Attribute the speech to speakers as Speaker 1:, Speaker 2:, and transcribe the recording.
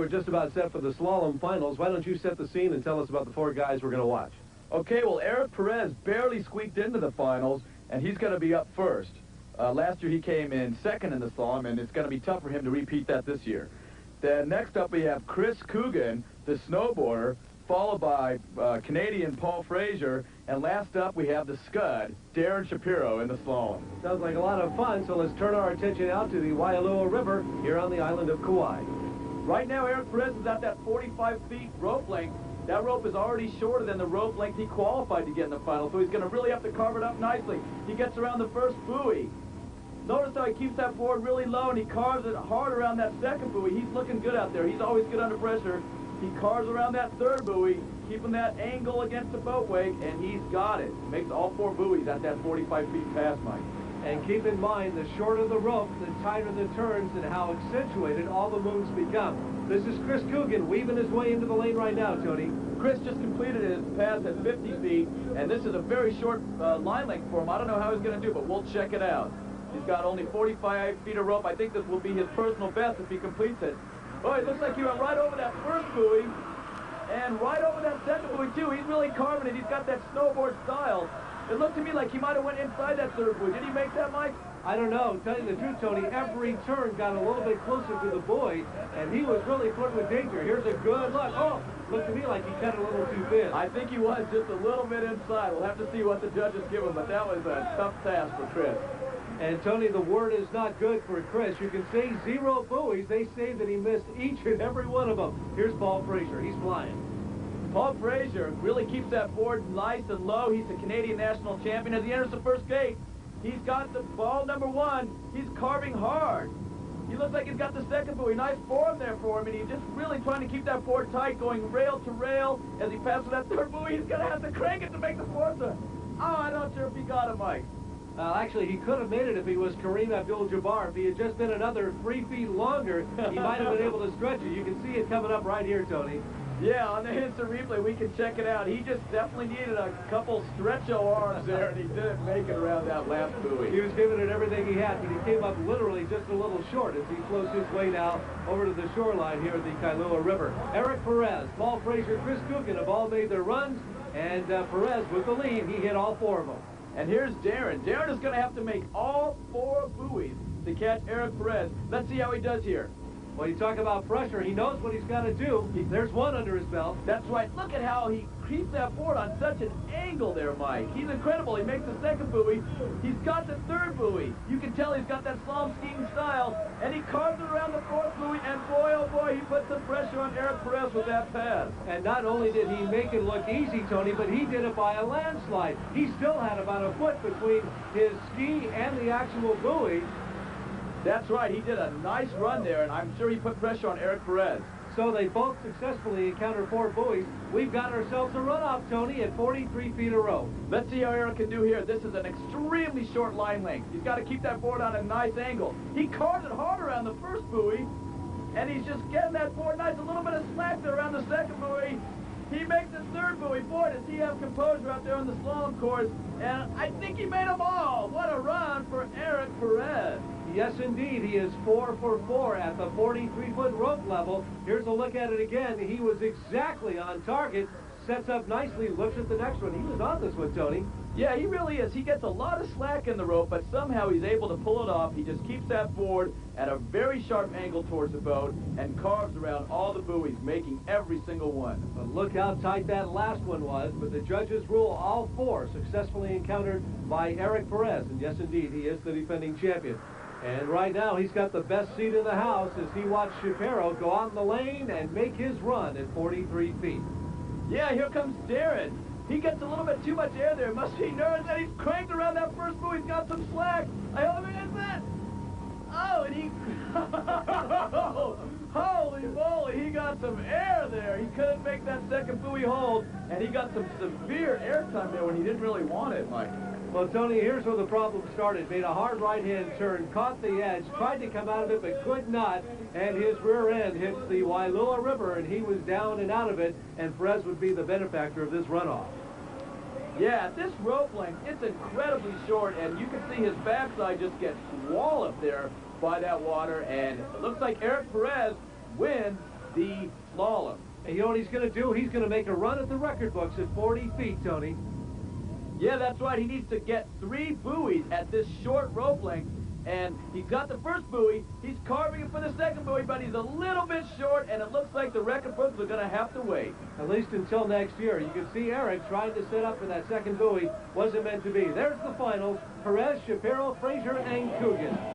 Speaker 1: we're just about set for the slalom finals. Why don't you set the scene and tell us about the 4 guys we're going to watch?
Speaker 2: Okay, well, Eric Perez barely squeaked into the finals, and he's going to be up first. Last year he came in second in the slalom, and it's going to be tough for him to repeat that this year. Then next up we have Chris Coogan, the snowboarder, followed by Canadian Paul Fraser, and last up we have the Scud, Darin Shapiro in the slalom.
Speaker 1: Sounds like a lot of fun, so let's turn our attention out to the Wailua River here on the island of Kauai.
Speaker 2: Right now Eric Perez is at that 45 feet rope length. That rope is already shorter than the rope length he qualified to get in the final, so he's going to really have to carve it up nicely. He gets around the first buoy. Notice how he keeps that board really low, and he carves it hard around that second buoy. He's looking good out there. He's always good under pressure. He carves around that third buoy, keeping that angle against the boat wake, and he's got it. Makes all 4 buoys at that 45 feet pass, Mike.
Speaker 1: And keep in mind, the shorter the rope, the tighter the turns, and how accentuated all the moves become. This is Chris Coogan weaving his way into the lane right now, Tony.
Speaker 2: Chris just completed his pass at 50 feet, and this is a very short line length for him. I don't know how he's going to do, but we'll check it out. He's got only 45 feet of rope. I think this will be his personal best if he completes it. Oh, it looks like he went right over that first buoy, and right over that second buoy, too. He's really carving it. He's got that snowboard style. It looked to me like he might have went inside that third buoy. Did he make that, Mike?
Speaker 1: I don't know. Tell you the truth, Tony, every turn got a little bit closer to the buoy, and he was really flirting with danger. Here's a good look. Oh, looked to me like he cut a little too thin.
Speaker 2: I think he was just a little bit inside. We'll have to see what the judges give him, but that was a tough task for Chris.
Speaker 1: And, Tony, the word is not good for Chris. You can say 0 buoys. They say that he missed each and every one of them. Here's Paul Fraser. He's flying.
Speaker 2: Paul Fraser really keeps that board nice and low. He's the Canadian national champion. As he enters the first gate, he's got the ball number 1. He's carving hard. He looks like he's got the second buoy. Nice form there for him, and he's just really trying to keep that board tight, going rail to rail. As he passes that third buoy, he's going to have to crank it to make the fourth one. Oh, I'm not sure if he got it, Mike.
Speaker 1: Actually, he could have made it if he was Kareem Abdul-Jabbar. If he had just been another 3 feet longer, he might have been able to stretch it. You can see it coming up right here, Tony.
Speaker 2: Yeah, on the instant replay, we can check it out. He just definitely needed a couple stretcho arms there, and he didn't make it around that last buoy.
Speaker 1: He was giving it everything he had, but he came up literally just a little short as he floats his way now over to the shoreline here at the Wailua River. Eric Perez, Paul Fraser, Chris Coogan have all made their runs, and Perez with the lead. He hit all 4 of them.
Speaker 2: And here's Darin. Darin is going to have to make all 4 buoys to catch Eric Perez. Let's see how he does here.
Speaker 1: Well, you talk about pressure. He knows what he's got to do. There's 1 under his belt.
Speaker 2: That's right. Look at how he keeps that board on such an angle there, Mike. He's incredible. He makes the second buoy. He's got the third buoy. You can tell he's got that slalom skiing style. And he carves it around the fourth buoy. And boy, oh boy, he put some pressure on Eric Perez with that pass.
Speaker 1: And not only did he make it look easy, Tony, but he did it by a landslide. He still had about a foot between his ski and the actual buoy.
Speaker 2: That's right. He did a nice run there, and I'm sure he put pressure on Eric Perez.
Speaker 1: So they both successfully encountered 4 buoys. We've got ourselves a runoff, Tony, at 43 feet a row.
Speaker 2: Let's see how Eric can do here. This is an extremely short line length. He's got to keep that board on a nice angle. He carves it hard around the first buoy, and he's just getting that board nice. A little bit of slack there around the second buoy. He makes the third buoy. Boy, does he have composure out there on the slalom course. And I think he made them all. What a run for Eric Perez.
Speaker 1: Yes, indeed. He is 4 for 4 at the 43-foot rope level. Here's a look at it again. He was exactly on target. Sets up nicely. Looks at the next one. He was on this one, Tony.
Speaker 2: Yeah, he really is. He gets a lot of slack in the rope, but somehow he's able to pull it off. He just keeps that board at a very sharp angle towards the boat and carves around all the buoys, making every single one.
Speaker 1: But look how tight that last one was. But the judges rule all 4 successfully encountered by Eric Perez. And yes, indeed, he is the defending champion. And right now, he's got the best seat in the house as he watched Shapiro go out in the lane and make his run at 43 feet.
Speaker 2: Yeah, here comes Darin. He gets a little bit too much air there. Must be nervous that he's cranked around that first buoy. He's got some slack. I hope he gets that. Oh, and he... Holy moly, he got some air there. He couldn't make that second buoy hold, and he got some severe air time there when he didn't really want it, Mike.
Speaker 1: Well, Tony, here's where the problem started. Made a hard right-hand turn, caught the edge, tried to come out of it, but could not, and his rear end hits the Wailua River, and he was down and out of it, and Perez would be the benefactor of this runoff.
Speaker 2: Yeah, at this rope length, it's incredibly short, and you can see his backside just get walloped there by that water, and it looks like Eric Perez wins the slalom.
Speaker 1: And you know what he's going to do? He's going to make a run at the record books at 40 feet, Tony.
Speaker 2: Yeah, that's right. He needs to get 3 buoys at this short rope length. And he's got the first buoy. He's carving it for the second buoy, but he's a little bit short, and it looks like the record books are going to have to wait.
Speaker 1: At least until next year. You can see Eric trying to set up for that second buoy. Wasn't meant to be. There's the finals. Perez, Shapiro, Fraser, and Coogan.